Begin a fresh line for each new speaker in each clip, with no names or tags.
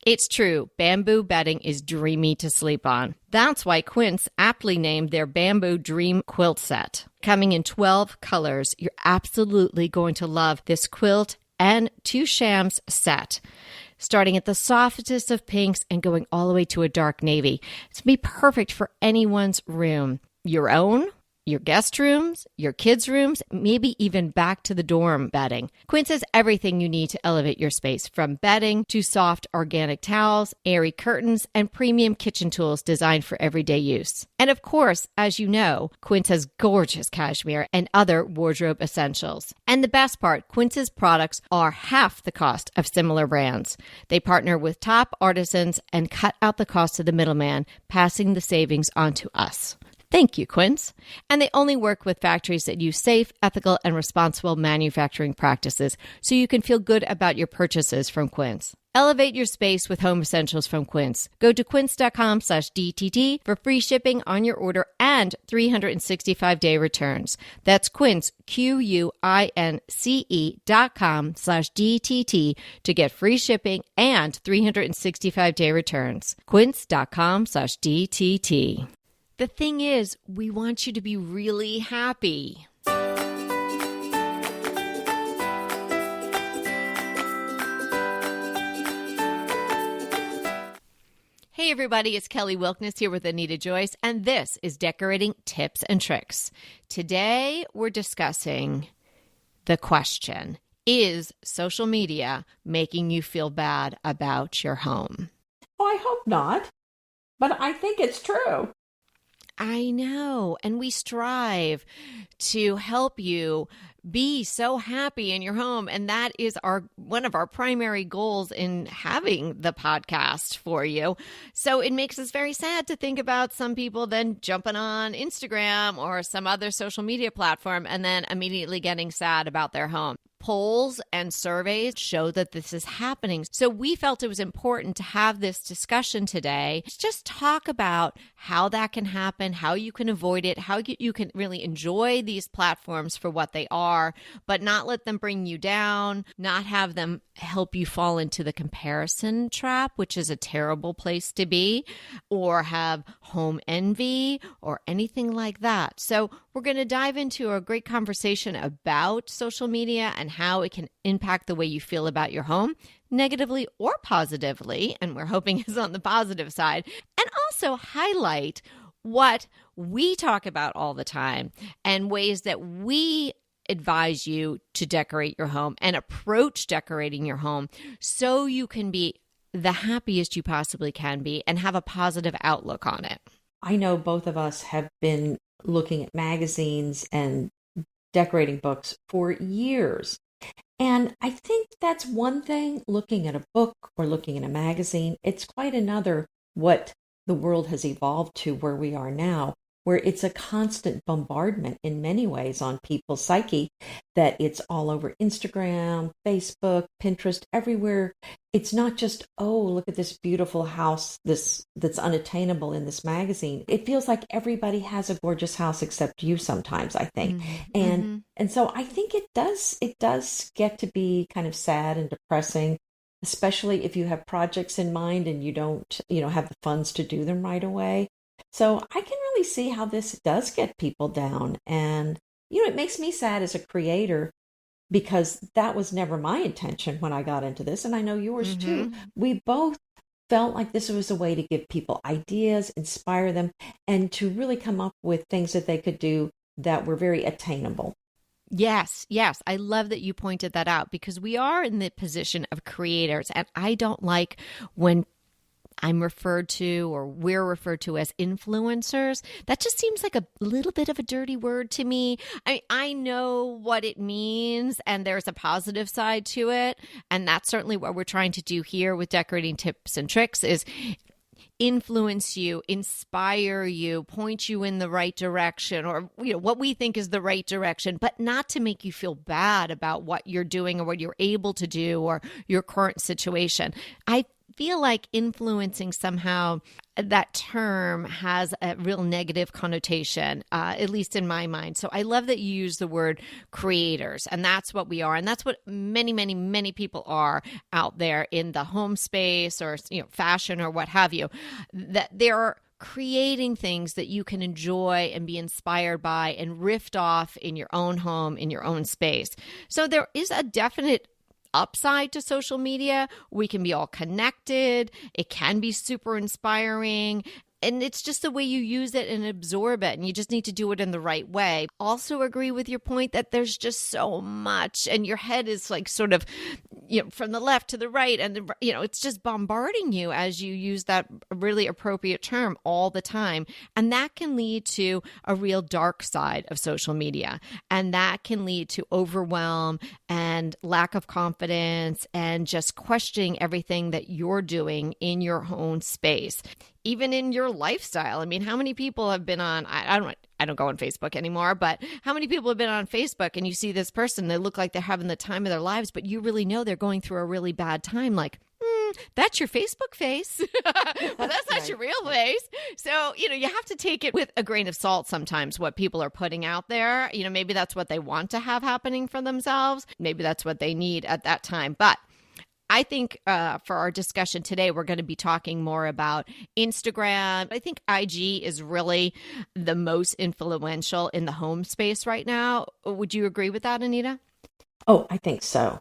It's true, bamboo bedding is dreamy to sleep on. That's why Chintz aptly named their Bamboo Dream Quilt Set. Coming in 12 colors, you're absolutely going to love this quilt and 2 shams set. Starting at the softest of pinks and going all the way to a dark navy. It's going to be perfect for anyone's room. Your own, your guest rooms, your kids' rooms, maybe even back to the dorm bedding. Chintz has everything you need to elevate your space, from bedding to soft organic towels, airy curtains, and premium kitchen tools designed for everyday use. And of course, as you know, Chintz has gorgeous cashmere and other wardrobe essentials. And the best part, Chintz's products are half the cost of similar brands. They partner with top artisans and cut out the cost of the middleman, passing the savings on to us. Thank you, Chintz. And they only work with factories that use safe, ethical, and responsible manufacturing practices, so you can feel good about your purchases from Chintz. Elevate your space with home essentials from Chintz. Go to quince.com/DTT for free shipping on your order and 365-day returns. That's Chintz, QUINCE.com/DTT to get free shipping and 365-day returns. Quince.com/DTT. The thing is, we want you to be really happy. Hey everybody, it's Kelly Wilkniss here with Anita Joyce, and this is Decorating Tips and Tricks. Today, we're discussing the question, is social media making you feel bad about your home?
Oh, I hope not, but I think it's true.
I know, and we strive to help you be so happy in your home, and that is one of our primary goals in having the podcast for you. So it makes us very sad to think about some people then jumping on Instagram or some other social media platform and then immediately getting sad about their home. Polls and surveys show that this is happening. So we felt it was important to have this discussion today. Just talk about how that can happen, how you can avoid it, how you can really enjoy these platforms for what they are, but not let them bring you down, not have them help you fall into the comparison trap, which is a terrible place to be, or have home envy or anything like that. So we're going to dive into a great conversation about social media and how it can impact the way you feel about your home, negatively or positively, and we're hoping is on the positive side, and also highlight what we talk about all the time and ways that we advise you to decorate your home and approach decorating your home so you can be the happiest you possibly can be and have a positive outlook on it.
I know both of us have been looking at magazines and decorating books for years. And I think that's one thing, looking at a book or looking at a magazine. It's quite another what the world has evolved to where we are now, where it's a constant bombardment in many ways on people's psyche, that it's all over Instagram, Facebook, Pinterest, everywhere. It's not just, oh, look at this beautiful house that's unattainable in this magazine. It feels like everybody has a gorgeous house except you sometimes, I think.
Mm-hmm.
And so I think it does get to be kind of sad and depressing, especially if you have projects in mind and you don't, have the funds to do them right away. So I can really see how this does get people down. And, it makes me sad as a creator because that was never my intention when I got into this. And I know yours too. We both felt like this was a way to give people ideas, inspire them, and to really come up with things that they could do that were very attainable.
Yes. I love that you pointed that out because we are in the position of creators. And I don't like when I'm referred to or we're referred to as influencers. That just seems like a little bit of a dirty word to me. I know what it means and there's a positive side to it. And that's certainly what we're trying to do here with Decorating Tips and Tricks is influence you, inspire you, point you in the right direction or what we think is the right direction, but not to make you feel bad about what you're doing or what you're able to do or your current situation. I feel like influencing somehow, that term has a real negative connotation, at least in my mind. So I love that you use the word creators, and that's what we are. And that's what many, many, many people are out there in the home space or, fashion or what have you, that they're creating things that you can enjoy and be inspired by and riff off in your own home, in your own space. So there is a definite upside to social media. We can be all connected. It can be super inspiring. And it's just the way you use it and absorb it. And you just need to do it in the right way. Also agree with your point that there's just so much. And your head is like sort of, from the left to the right. And, it's just bombarding you as you use that really appropriate term all the time. And that can lead to a real dark side of social media. And that can lead to overwhelm and lack of confidence and just questioning everything that you're doing in your own space. Even in your lifestyle. I mean, how many people have been on, I don't go on Facebook anymore, but how many people have been on Facebook and you see this person, they look like they're having the time of their lives, but you really know they're going through a really bad time. Like, that's your Facebook face, but that's not your real face. So, you have to take it with a grain of salt sometimes, what people are putting out there. Maybe that's what they want to have happening for themselves. Maybe that's what they need at that time. But I think for our discussion today, we're going to be talking more about Instagram. I think IG is really the most influential in the home space right now. Would you agree with that, Anita?
Oh, I think so.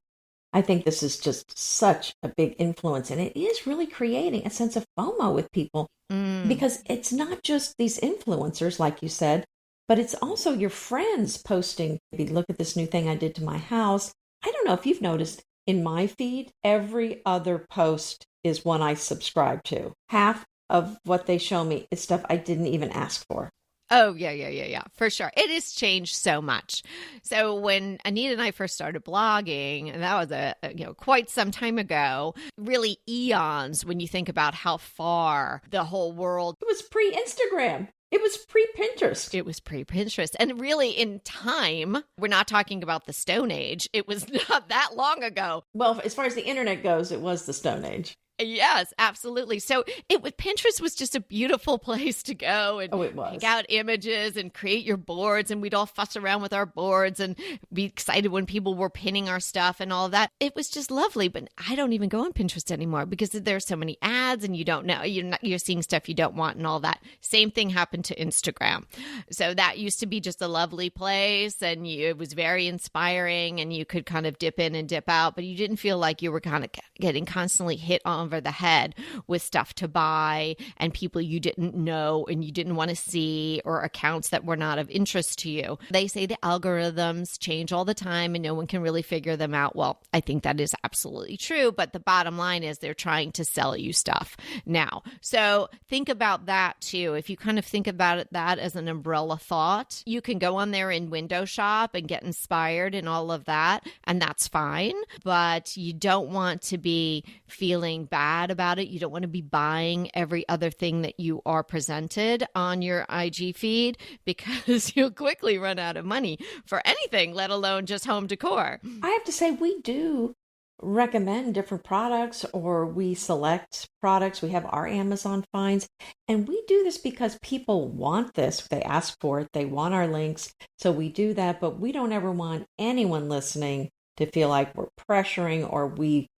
I think this is just such a big influence, and it is really creating a sense of FOMO with people because it's not just these influencers, like you said, but it's also your friends posting, maybe look at this new thing I did to my house. I don't know if you've noticed, in my feed, every other post is one I subscribe to. Half of what they show me is stuff I didn't even ask for.
Oh, yeah, for sure. It has changed so much. So when Anita and I first started blogging, and that was quite some time ago, really eons when you think about how far the whole world.
It was pre-Instagram. It was pre-Pinterest.
It was pre-Pinterest. And really in time, we're not talking about the Stone Age. It was not that long ago.
Well, as far as the internet goes, it was the Stone Age.
Yes, absolutely. So Pinterest was just a beautiful place to go and pick out images and create your boards. And we'd all fuss around with our boards and be excited when people were pinning our stuff and all of that. It was just lovely. But I don't even go on Pinterest anymore because there's so many ads and you don't know. You're seeing stuff you don't want and all that. Same thing happened to Instagram. So that used to be just a lovely place and it was very inspiring and you could kind of dip in and dip out, but you didn't feel like you were kind of getting constantly hit on over the head with stuff to buy and people you didn't know and you didn't want to see or accounts that were not of interest to you. They say the algorithms change all the time and no one can really figure them out. Well, I think that is absolutely true, but the bottom line is they're trying to sell you stuff now. So think about that too. If you kind of think about that as an umbrella thought, you can go on there and window shop and get inspired and all of that, and that's fine, but you don't want to be feeling bad about it. You don't want to be buying every other thing that you are presented on your IG feed because you'll quickly run out of money for anything, let alone just home decor.
I have to say, we do recommend different products or we select products. We have our Amazon finds, and we do this because people want this. They ask for it. They want our links. So we do that, but we don't ever want anyone listening to feel like we're pressuring or we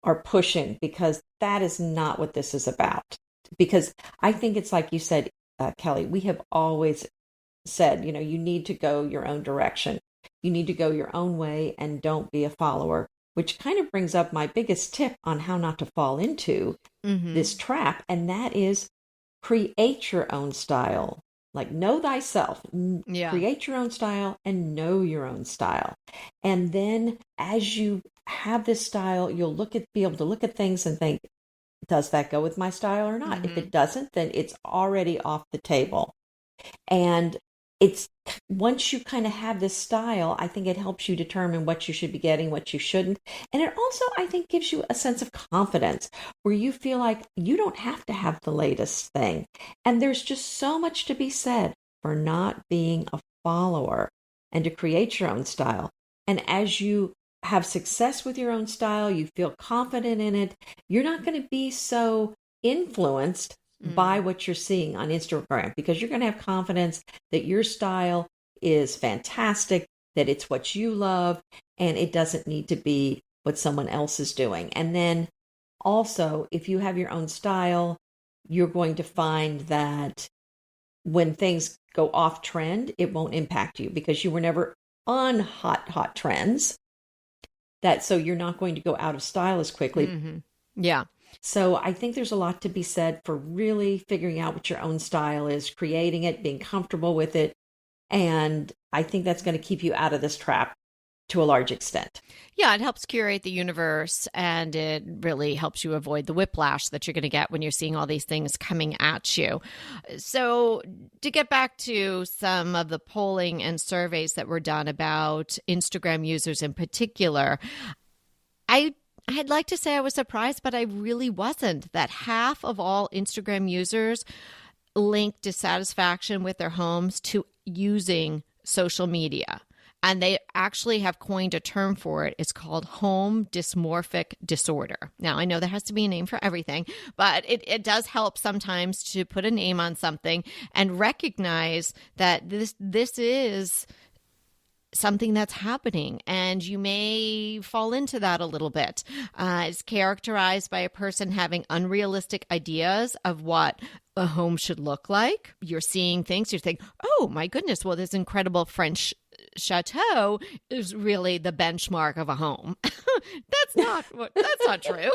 are pushing, because that is not what this is about. Because I think it's like you said, Kelly, we have always said, you need to go your own direction. You need to go your own way and don't be a follower, which kind of brings up my biggest tip on how not to fall into this trap. And that is create your own style. Like, know thyself, create your own style and know your own style. And then as you have this style, you'll be able to look at things and think, does that go with my style or not? If it doesn't, then it's already off the table. And it's once you kind of have this style, I think it helps you determine what you should be getting, what you shouldn't. And it also, I think, gives you a sense of confidence where you feel like you don't have to have the latest thing. And there's just so much to be said for not being a follower and to create your own style. And as you have success with your own style, you feel confident in it, you're not going to be so influenced by what you're seeing on Instagram, because you're going to have confidence that your style is fantastic, that it's what you love, and it doesn't need to be what someone else is doing. And then also, if you have your own style, you're going to find that when things go off trend, it won't impact you because you were never on hot trends. So you're not going to go out of style as quickly.
Mm-hmm. Yeah.
So I think there's a lot to be said for really figuring out what your own style is, creating it, being comfortable with it. And I think that's going to keep you out of this trap to a large extent.
Yeah, it helps curate the universe, and it really helps you avoid the whiplash that you're going to get when you're seeing all these things coming at you. So to get back to some of the polling and surveys that were done about Instagram users in particular, I'd like to say I was surprised, but I really wasn't, that half of all Instagram users link dissatisfaction with their homes to using social media. And they actually have coined a term for it. It's called home dysmorphic disorder. Now, I know there has to be a name for everything, but it does help sometimes to put a name on something and recognize that this is something that's happening, and you may fall into that a little bit. It's characterized by a person having unrealistic ideas of what a home should look like. You're seeing things, you think, oh my goodness, well, this incredible French chateau is really the benchmark of a home. That's not true.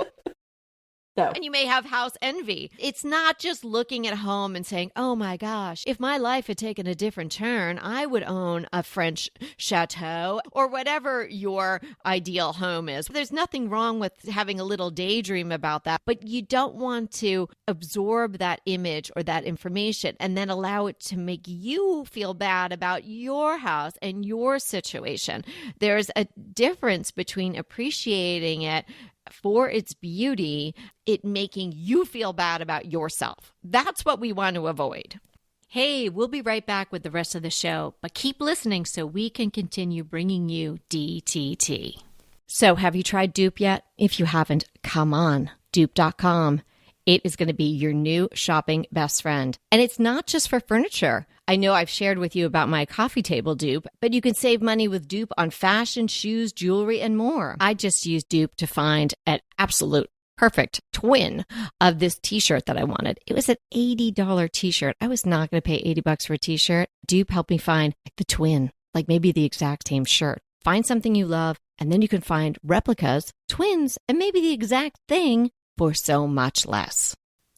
No.
And you may have house envy. It's not just looking at a home and saying, oh my gosh, if my life had taken a different turn, I would own a French chateau or whatever your ideal home is. There's nothing wrong with having a little daydream about that, but you don't want to absorb that image or that information and then allow it to make you feel bad about your house and your situation. There's a difference between appreciating it for its beauty, it making you feel bad about yourself. That's what we want to avoid. Hey, we'll be right back with the rest of the show, but keep listening so we can continue bringing you DTT. So have you tried Dupe yet? If you haven't, come on, dupe.com. It is going to be your new shopping best friend. And it's not just for furniture. I know I've shared with you about my coffee table dupe, but you can save money with Dupe on fashion, shoes, jewelry, and more. I just used Dupe to find an absolute perfect twin of this t-shirt that I wanted. It was an $80 t-shirt. I was not going to pay $80 for a t-shirt. Dupe helped me find the twin, like maybe the exact same shirt. Find something you love, and then you can find replicas, twins, and maybe the exact thing for so much less.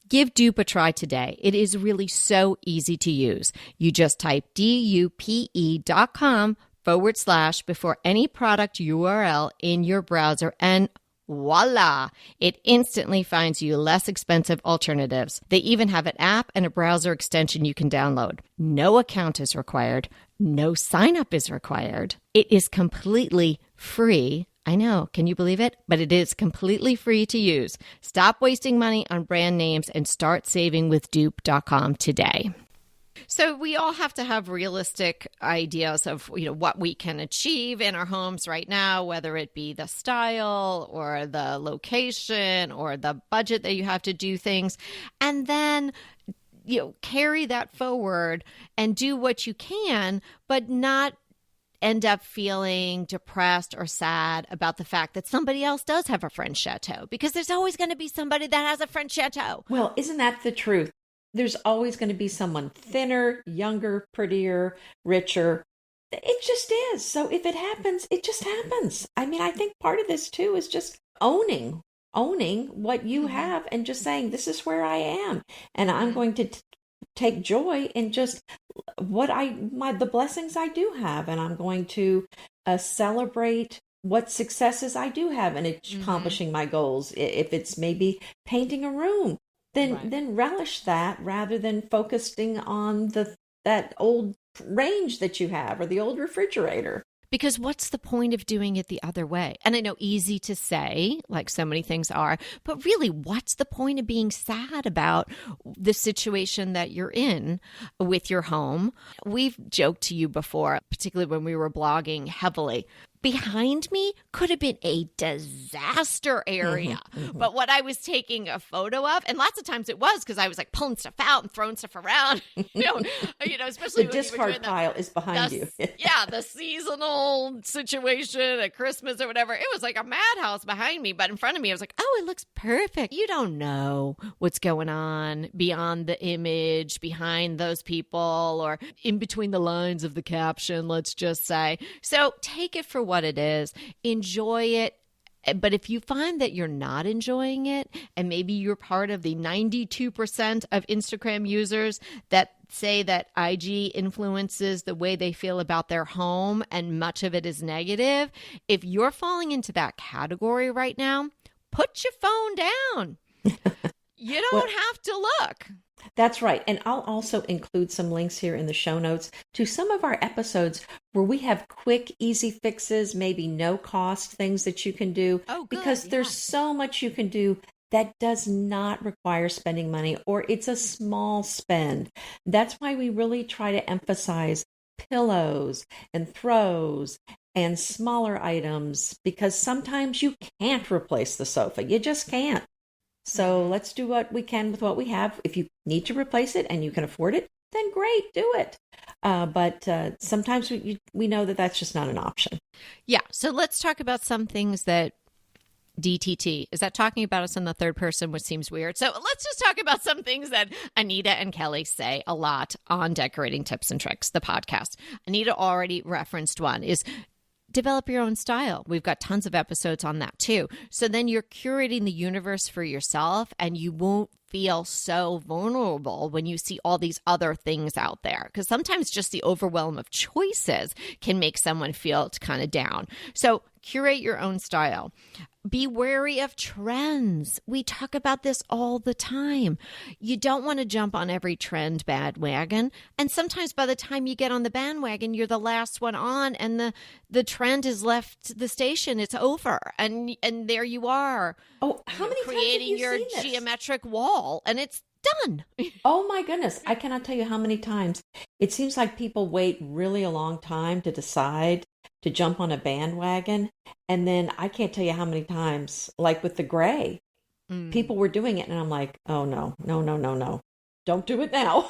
Give Dupe a try today. It is really so easy to use. You just type dupe.com / before any product URL in your browser, and voila, it instantly finds you less expensive alternatives. They even have an app and a browser extension you can download. No account is required. No sign up is required. It is completely free. I know, can you believe it? But it is completely free to use. Stop wasting money on brand names and start saving with dupe.com today. So we all have to have realistic ideas of, what we can achieve in our homes right now, whether it be the style or the location or the budget that you have to do things. And then carry that forward and do what you can, but not end up feeling depressed or sad about the fact that somebody else does have a French chateau, because there's always going to be somebody that has a French chateau.
Well, isn't that the truth? There's always going to be someone thinner, younger, prettier, richer. It just is. So if it happens, it just happens. I mean, I think part of this too is just owning what you have and just saying, this is where I am. And I'm going to take joy in just the blessings I do have. And I'm going to celebrate what successes I do have in accomplishing my goals. If it's maybe painting a room, then relish that rather than focusing on that old range that you have or the old refrigerator.
Because what's the point of doing it the other way? And I know easy to say, like so many things are, but really, what's the point of being sad about the situation that you're in with your home? We've joked to you before, particularly when we were blogging heavily. behind me could have been a disaster area. But what I was taking a photo of, and lots of times it was because I was like pulling stuff out and throwing stuff around, especially
the discard pile is behind you.
Yeah, the seasonal situation at Christmas or whatever. It was like a madhouse behind me, but in front of me, I was like, oh, it looks perfect. You don't know what's going on beyond the image, behind those people, or in between the lines of the caption, let's just say. So take it for what it is. Enjoy it. But if you find that you're not enjoying it, and maybe you're part of the 92% of Instagram users that say that IG influences the way they feel about their home and much of it is negative, if you're falling into that category right now, put your phone down. You don't have to look.
That's right. And I'll also include some links here in the show notes to some of our episodes where we have quick, easy fixes, maybe no cost things that you can do.
Oh, good.
Because there's so much you can do that does not require spending money, or it's a small spend. That's why we really try to emphasize pillows and throws and smaller items, because sometimes you can't replace the sofa. You just can't. So let's do what we can with what we have. If you need to replace it and you can afford it, then great, do it. But sometimes we know that that's just not an option.
Yeah. So let's talk about some things that DTT, is that talking about us in the third person, which seems weird. So let's just talk about some things that Anita and Kelly say a lot on Decorating Tips and Tricks, the podcast. Anita already referenced one, is develop your own style. We've got tons of episodes on that too. So then you're curating the universe for yourself, and you won't feel so vulnerable when you see all these other things out there. Because sometimes just the overwhelm of choices can make someone feel kind of down. So curate your own style. Be wary of trends. We talk about this all the time. You don't want to jump on every trend bandwagon. And sometimes by the time you get on the bandwagon, you're the last one on, and the trend has left the station. It's over. And there you are.
Oh, how many
creating
times have you
your
seen this?
Geometric wall, and it's done.
Oh my goodness. I cannot tell you how many times. It seems like people wait really a long time to decide to jump on a bandwagon. And then I can't tell you how many times, like with the gray, people were doing it. And I'm like, oh, no. Don't do it now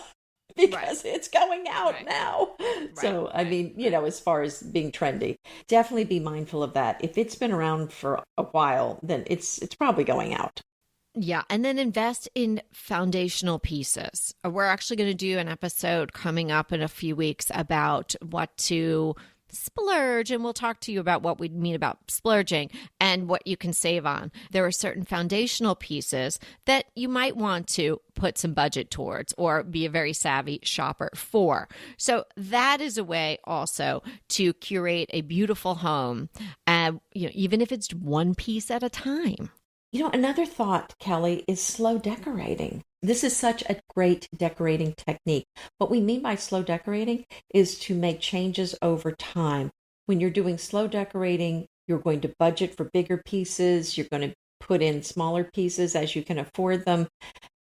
because it's going out now. So, I mean, as far as being trendy, definitely be mindful of that. If it's been around for a while, then it's probably going out.
Yeah. And then invest in foundational pieces. We're actually going to do an episode coming up in a few weeks about what to splurge, and we'll talk to you about what we mean about splurging and what you can save on. There are certain foundational pieces that you might want to put some budget towards or be a very savvy shopper for. So that is a way also to curate a beautiful home, even if it's one piece at a time.
Another thought, Kelly, is slow decorating. This is such a great decorating technique. What we mean by slow decorating is to make changes over time. When you're doing slow decorating, you're going to budget for bigger pieces. You're going to put in smaller pieces as you can afford them,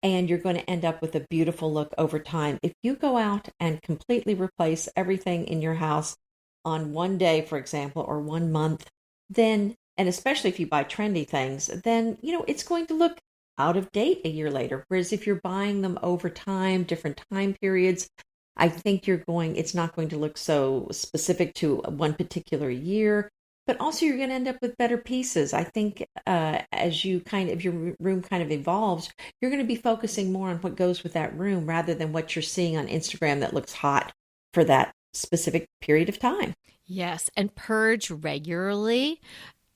and you're going to end up with a beautiful look over time. If you go out and completely replace everything in your house on one day, for example, or 1 month, then, and especially if you buy trendy things, then, it's going to look out of date a year later. Whereas if you're buying them over time, different time periods, I think it's not going to look so specific to one particular year, but also you're going to end up with better pieces. I think as your room kind of evolves, you're going to be focusing more on what goes with that room rather than what you're seeing on Instagram that looks hot for that specific period of time.
Yes. And purge regularly.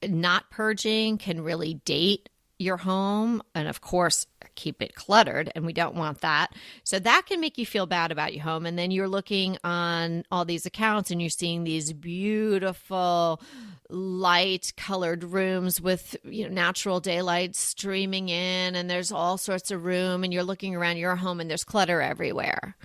Not purging can really date your home, and of course keep it cluttered, and we don't want that. So that can make you feel bad about your home, and then you're looking on all these accounts and you're seeing these beautiful light colored rooms with natural daylight streaming in, and there's all sorts of room, and you're looking around your home and there's clutter everywhere.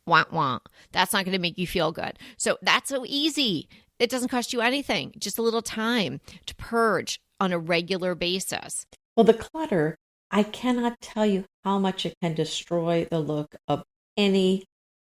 Wah wah. That's not going to make you feel good. So that's so easy. It doesn't cost you anything, just a little time to purge on a regular basis.
Well, the clutter, I cannot tell you how much it can destroy the look of any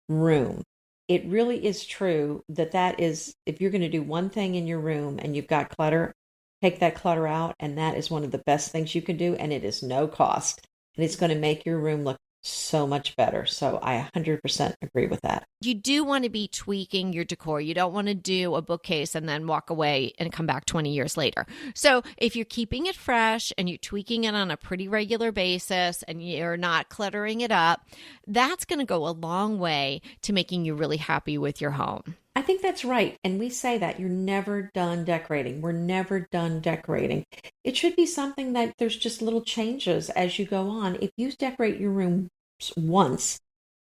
room. it really is true that is, if you're going to do one thing in your room and you've got clutter, take that clutter out. And that is one of the best things you can do. And it is no cost. And it's going to make your room look so much better. So I 100% agree with that.
You do want to be tweaking your decor. You don't want to do a bookcase and then walk away and come back 20 years later. So if you're keeping it fresh and you're tweaking it on a pretty regular basis and you're not cluttering it up, that's going to go a long way to making you really happy with your home.
I think that's right. And we say that you're never done decorating. We're never done decorating. It should be something that there's just little changes as you go on. If you decorate your room once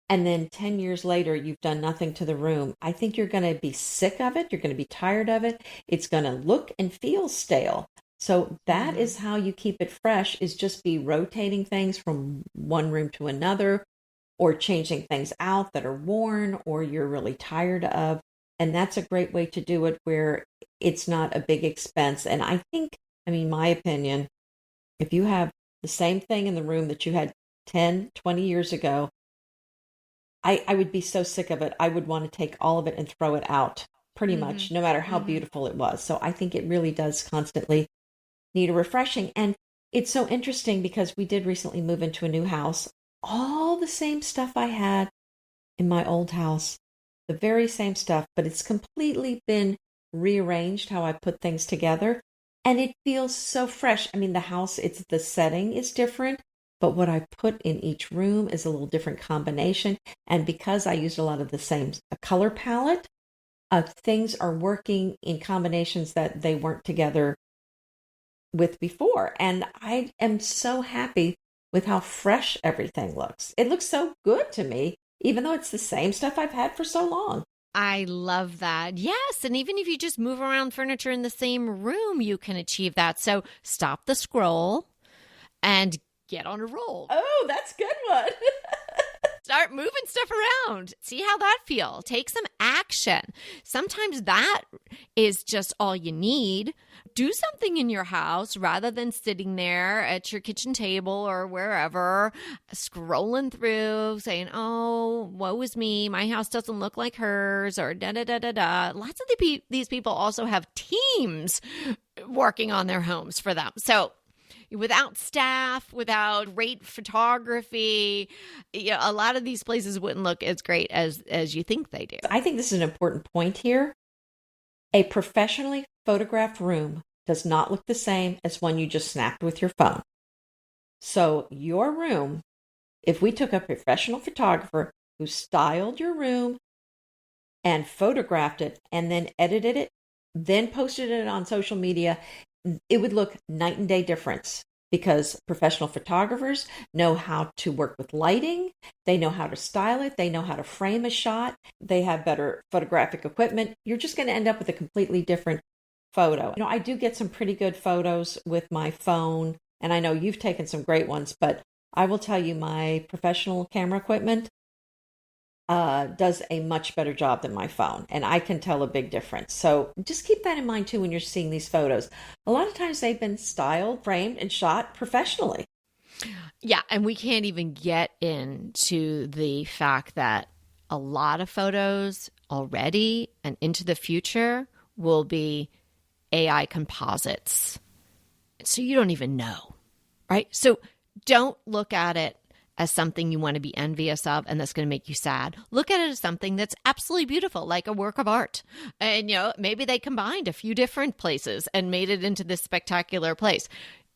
and then 10 years later you've done nothing to the room, I think you're going to be sick of it. You're going to be tired of it. It's going to look and feel stale. So that is how you keep it fresh, is just be rotating things from one room to another, or changing things out that are worn or you're really tired of. And that's a great way to do it where it's not a big expense. And I think, my opinion, if you have the same thing in the room that you had 10, 20 years ago, I would be so sick of it. I would want to take all of it and throw it out pretty much, no matter how beautiful it was. So I think it really does constantly need a refreshing. And it's so interesting because we did recently move into a new house. All the same stuff I had in my old house, the very same stuff, but it's completely been rearranged how I put things together. And it feels so fresh. The setting is different, but what I put in each room is a little different combination. And because I used a lot of the same color palette, things are working in combinations that they weren't together with before. And I am so happy with how fresh everything looks. It looks so good to me, even though it's the same stuff I've had for so long.
I love that. Yes. And even if you just move around furniture in the same room, you can achieve that. So stop the scroll and get on a roll.
Oh, that's a good one.
Start moving stuff around. See how that feels. Take some action. Sometimes that is just all you need. Do something in your house rather than sitting there at your kitchen table or wherever, scrolling through, saying, oh, woe is me. My house doesn't look like hers, or da-da-da-da-da. Lots of these people also have teams working on their homes for them. So without staff, without great photography, a lot of these places wouldn't look as great as you think they do.
I think this is an important point here. A professionally photographed room does not look the same as one you just snapped with your phone. So your room, if we took a professional photographer who styled your room and photographed it and then edited it, then posted it on social media, it would look night and day difference, because professional photographers know how to work with lighting. They know how to style it. They know how to frame a shot. They have better photographic equipment. You're just going to end up with a completely different photo. I do get some pretty good photos with my phone, and I know you've taken some great ones, but I will tell you, my professional camera equipment does a much better job than my phone, and I can tell a big difference. So just keep that in mind too when you're seeing these photos. A lot of times they've been styled, framed, and shot professionally.
Yeah, and we can't even get into the fact that a lot of photos already and into the future will be AI composites. So you don't even know, right? So don't look at it as something you want to be envious of and that's going to make you sad. Look at it as something that's absolutely beautiful, like a work of art. And, maybe they combined a few different places and made it into this spectacular place.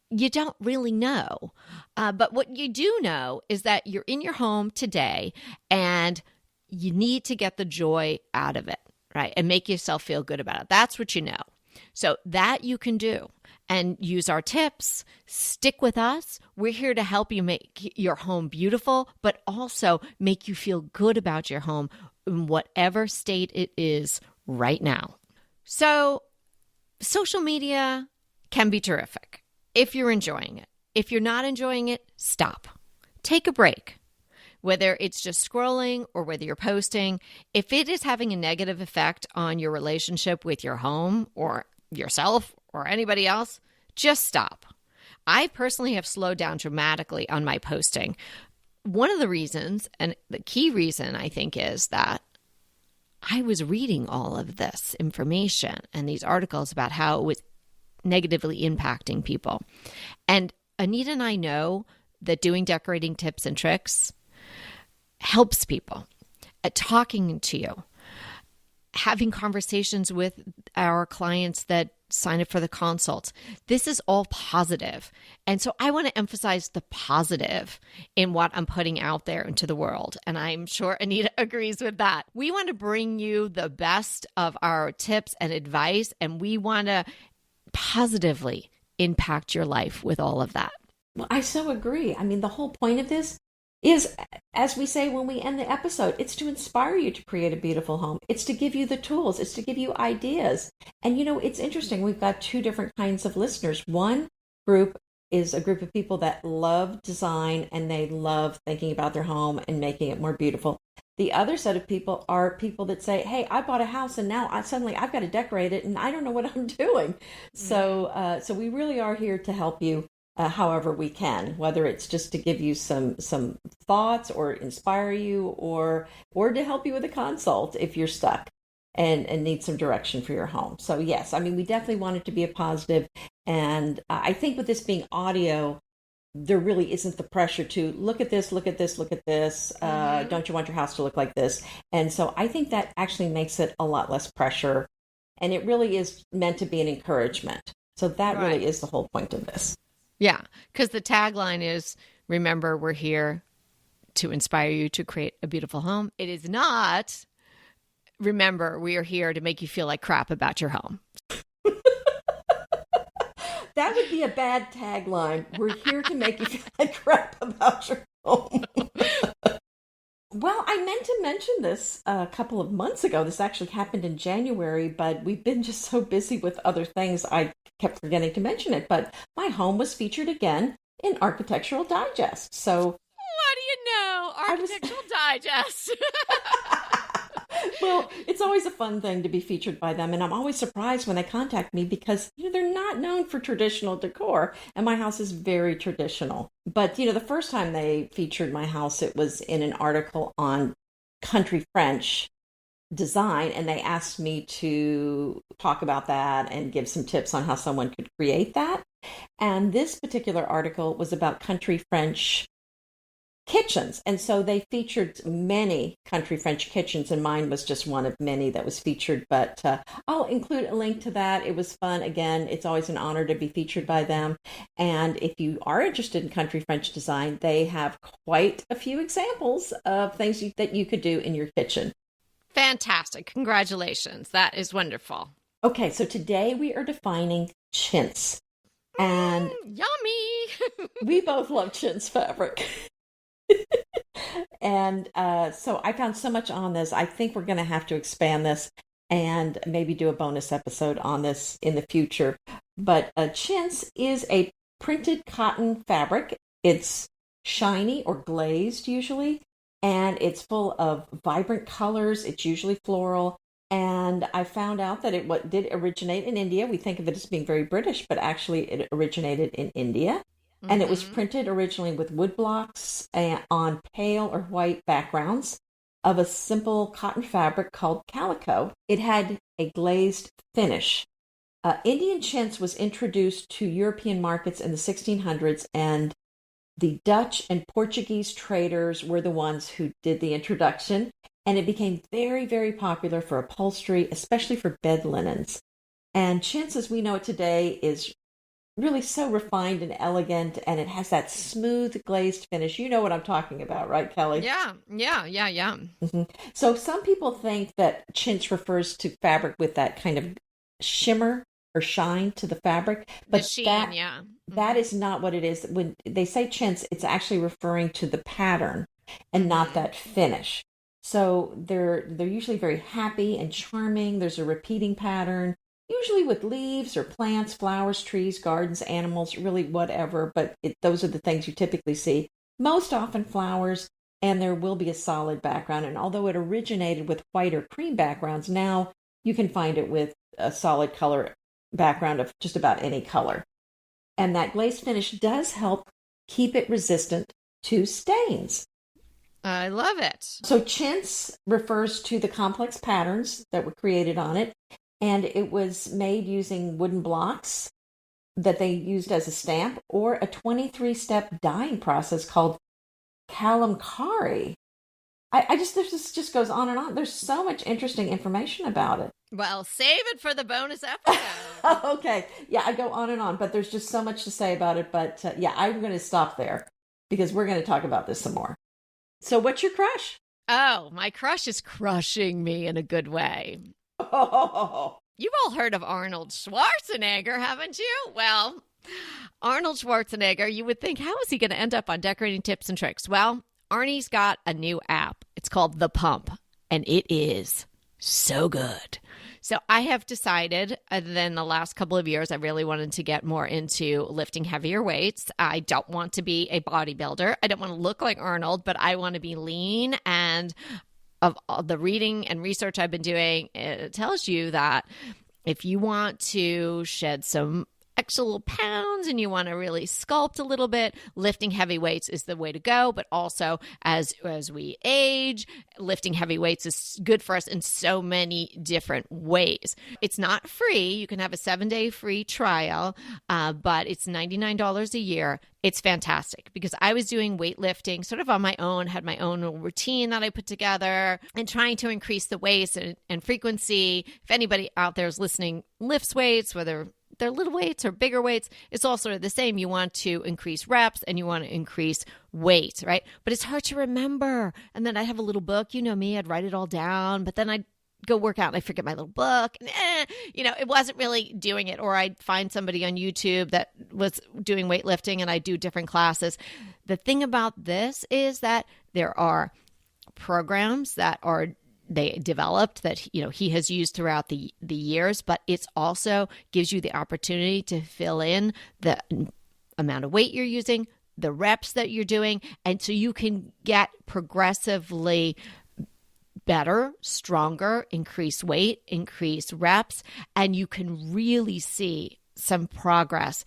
You don't really know. But what you do know is that you're in your home today and you need to get the joy out of it, right? And make yourself feel good about it. That's what you know. So that you can do. And use our tips. Stick with us. We're here to help you make your home beautiful, but also make you feel good about your home in whatever state it is right now. So social media can be terrific if you're enjoying it. If you're not enjoying it, stop. Take a break. Whether it's just scrolling or whether you're posting, if it is having a negative effect on your relationship with your home or yourself or anybody else, just stop. I personally have slowed down dramatically on my posting. One of the reasons, and the key reason I think, is that I was reading all of this information and these articles about how it was negatively impacting people. And Anita and I know that doing decorating tips and tricks helps people. At talking to you, having conversations with our clients that sign up for the consults. This is all positive. And so I want to emphasize the positive in what I'm putting out there into the world. And I'm sure Anita agrees with that. We want to bring you the best of our tips and advice, and we want to positively impact your life with all of that.
Well, I so agree. I mean, the whole point of this is, as we say when we end the episode, it's to inspire you to create a beautiful home. It's to give you the tools. It's to give you ideas. And, it's interesting. We've got two different kinds of listeners. One group is a group of people that love design and they love thinking about their home and making it more beautiful. The other set of people are people that say, hey, I bought a house and now I've got to decorate it and I don't know what I'm doing. So we really are here to help you however we can, whether it's just to give you some thoughts or inspire you or to help you with a consult if you're stuck and need some direction for your home. So yes, I mean, we definitely want it to be a positive. And I think with this being audio, there really isn't the pressure to look at this, look at this, look at this. Don't you want your house to look like this? And so I think that actually makes it a lot less pressure. And it really is meant to be an encouragement. So that really is the whole point of this.
Yeah, because the tagline is, remember, we're here to inspire you to create a beautiful home. It is not, remember, we are here to make you feel like crap about your home.
That would be a bad tagline. We're here to make you feel like crap about your home. Well, I meant to mention this a couple of months ago. This actually happened in January, but we've been just so busy with other things, I kept forgetting to mention it. But my home was featured again in Architectural Digest. So,
what do you know? Architectural Digest.
Well, it's always a fun thing to be featured by them. And I'm always surprised when they contact me because they're not known for traditional decor. And my house is very traditional. But, the first time they featured my house, it was in an article on country French design. And they asked me to talk about that and give some tips on how someone could create that. And this particular article was about country French kitchens. And so they featured many country French kitchens, and mine was just one of many that was featured. But I'll include a link to that. It was fun. Again, it's always an honor to be featured by them. And if you are interested in country French design, they have quite a few examples of things that you could do in your kitchen.
Fantastic. Congratulations. That is wonderful.
Okay, so today we are defining chintz. And
yummy.
We both love chintz fabric. And so I found so much on this. I think we're going to have to expand this and maybe do a bonus episode on this in the future. But chintz is a printed cotton fabric. It's shiny or glazed usually, and it's full of vibrant colors. It's usually floral. And I found out that it did originate in India. We think of it as being very British, but actually it originated in India. And it was printed originally with wood blocks on pale or white backgrounds of a simple cotton fabric called calico. It had a glazed finish. Indian chintz was introduced to European markets in the 1600s, and the Dutch and Portuguese traders were the ones who did the introduction. And it became very, very popular for upholstery, especially for bed linens. And chintz, as we know it today, is really so refined and elegant, and it has that smooth glazed finish. You know what I'm talking about, right, Kelly?
Yeah.
Mm-hmm. So some people think that chintz refers to fabric with that kind of shimmer or shine to the fabric, but
the sheen,
that is not what it is. When they say chintz, it's actually referring to the pattern and not that finish. So they're usually very happy and charming. There's a repeating pattern, usually with leaves or plants, flowers, trees, gardens, animals, really whatever. But those are the things you typically see. Most often flowers, and there will be a solid background. And although it originated with white or cream backgrounds, now you can find it with a solid color background of just about any color. And that glazed finish does help keep it resistant to stains.
I love it.
So chintz refers to the complex patterns that were created on it, and it was made using wooden blocks that they used as a stamp, or a 23-step dyeing process called kalamkari. This just goes on and on. There's so much interesting information about it.
Well, save it for the bonus episode.
Okay. Yeah, I go on and on, but there's just so much to say about it. But yeah, I'm going to stop there because we're going to talk about this some more. So what's your crush?
Oh, my crush is crushing me in a good way.
Oh.
You've all heard of Arnold Schwarzenegger, haven't you? Well, Arnold Schwarzenegger, you would think, how is he going to end up on Decorating Tips and Tricks? Well, Arnie's got a new app. It's called The Pump, and it is so good. So I have decided in the last couple of years, I really wanted to get more into lifting heavier weights. I don't want to be a bodybuilder. I don't want to look like Arnold, but I want to be lean. And of all the reading and research I've been doing, it tells you that if you want to shed some extra little pounds and you want to really sculpt a little bit, lifting heavy weights is the way to go. But also as we age, lifting heavy weights is good for us in so many different ways. It's not free. You can have a 7-day free trial, but it's $99 a year. It's fantastic because I was doing weightlifting sort of on my own, had my own routine that I put together and trying to increase the weights and frequency. If anybody out there is listening, lifts weights, whether they're little weights or bigger weights, it's all sort of the same. You want to increase reps and you want to increase weight, right? But it's hard to remember. And then I have a little book, you know me, I'd write it all down, but then I'd go work out and I forget my little book. And, it wasn't really doing it. Or I'd find somebody on YouTube that was doing weightlifting and I do different classes. The thing about this is that there are programs that they developed that he has used throughout the years, but it's also gives you the opportunity to fill in the amount of weight you're using, the reps that you're doing, and so you can get progressively better, stronger, increase weight, increase reps, and you can really see some progress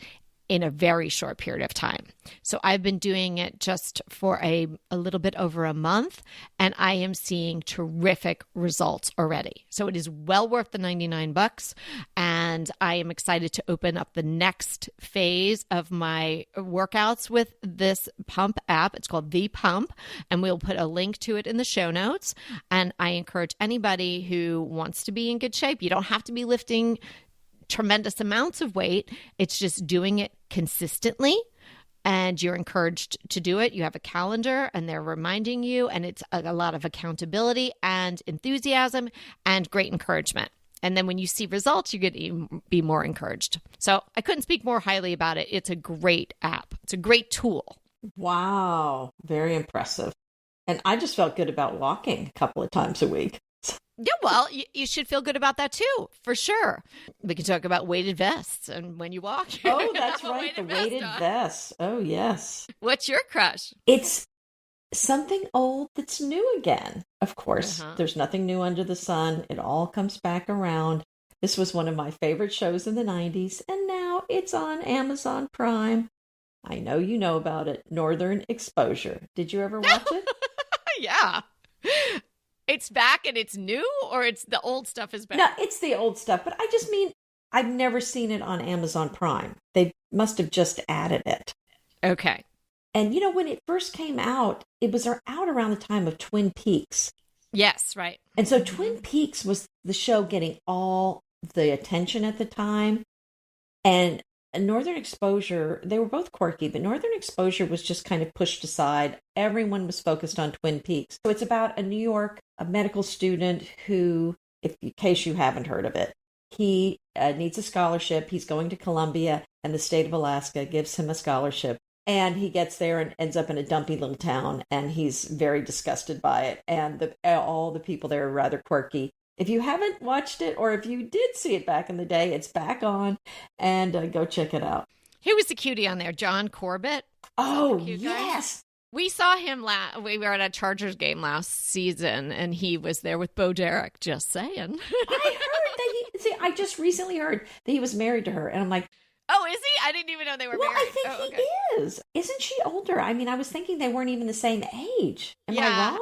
in a very short period of time. So I've been doing it just for a little bit over a month, and I am seeing terrific results already. So it is well worth the $99, and I am excited to open up the next phase of my workouts with this pump app. It's called The Pump, and we'll put a link to it in the show notes. And I encourage anybody who wants to be in good shape. You don't have to be lifting tremendous amounts of weight. It's just doing it consistently, and you're encouraged to do it. You have a calendar and they're reminding you, and it's a lot of accountability and enthusiasm and great encouragement. And then when you see results, you get to be more encouraged. So I couldn't speak more highly about it. It's a great app. It's a great tool.
Wow. Very impressive. And I just felt good about walking a couple of times a week.
Yeah, well, you should feel good about that too, for sure. We can talk about weighted vests and when you walk.
Oh, that's right. The weighted vest. Oh, yes.
What's your crush?
It's something old that's new again. Of course, There's nothing new under the sun. It all comes back around. This was one of my favorite shows in the 90s, and now it's on Amazon Prime. I know you know about it. Northern Exposure. Did you ever watch it?
Yeah. It's back and it's new, or it's the old stuff is back?
No, it's the old stuff, but I just mean I've never seen it on Amazon Prime. They must have just added it.
Okay.
And when it first came out, it was out around the time of Twin Peaks.
Yes, right.
And so Twin Peaks was the show getting all the attention at the time. And Northern Exposure, they were both quirky, but Northern Exposure was just kind of pushed aside. Everyone was focused on Twin Peaks. So it's about a New York medical student who, in case you haven't heard of it, he needs a scholarship. He's going to Columbia, and the state of Alaska gives him a scholarship. And he gets there and ends up in a dumpy little town, and he's very disgusted by it. And all the people there are rather quirky. If you haven't watched it, or if you did see it back in the day, it's back on, and go check it out.
Who was the cutie on there? John Corbett?
Oh, yes.
We saw him we were at a Chargers game last season, and he was there with Bo Derek, just saying.
I heard that I just recently heard that he was married to her, and I'm like,
Oh, is he? I didn't even know they were
Well,
married.
I think he is. Isn't she older? I mean, I was thinking they weren't even the same age. Am I wrong?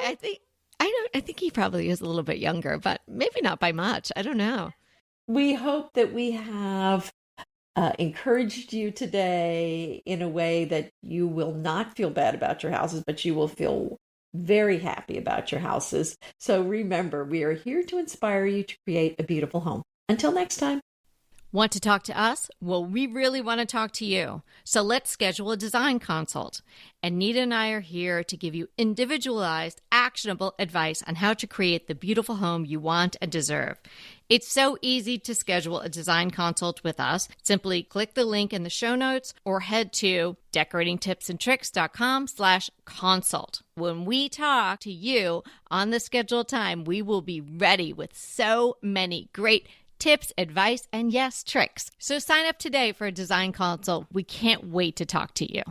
I think he probably is a little bit younger, but maybe not by much. I don't know.
We hope that we have encouraged you today in a way that you will not feel bad about your houses, but you will feel very happy about your houses. So remember, we are here to inspire you to create a beautiful home. Until next time.
Want to talk to us? Well, we really want to talk to you. So let's schedule a design consult. Anita and I are here to give you individualized, actionable advice on how to create the beautiful home you want and deserve. It's so easy to schedule a design consult with us. Simply click the link in the show notes or head to decoratingtipsandtricks.com/consult. When we talk to you on the scheduled time, we will be ready with so many great tips, advice, and yes, tricks. So sign up today for a design consult. We can't wait to talk to you.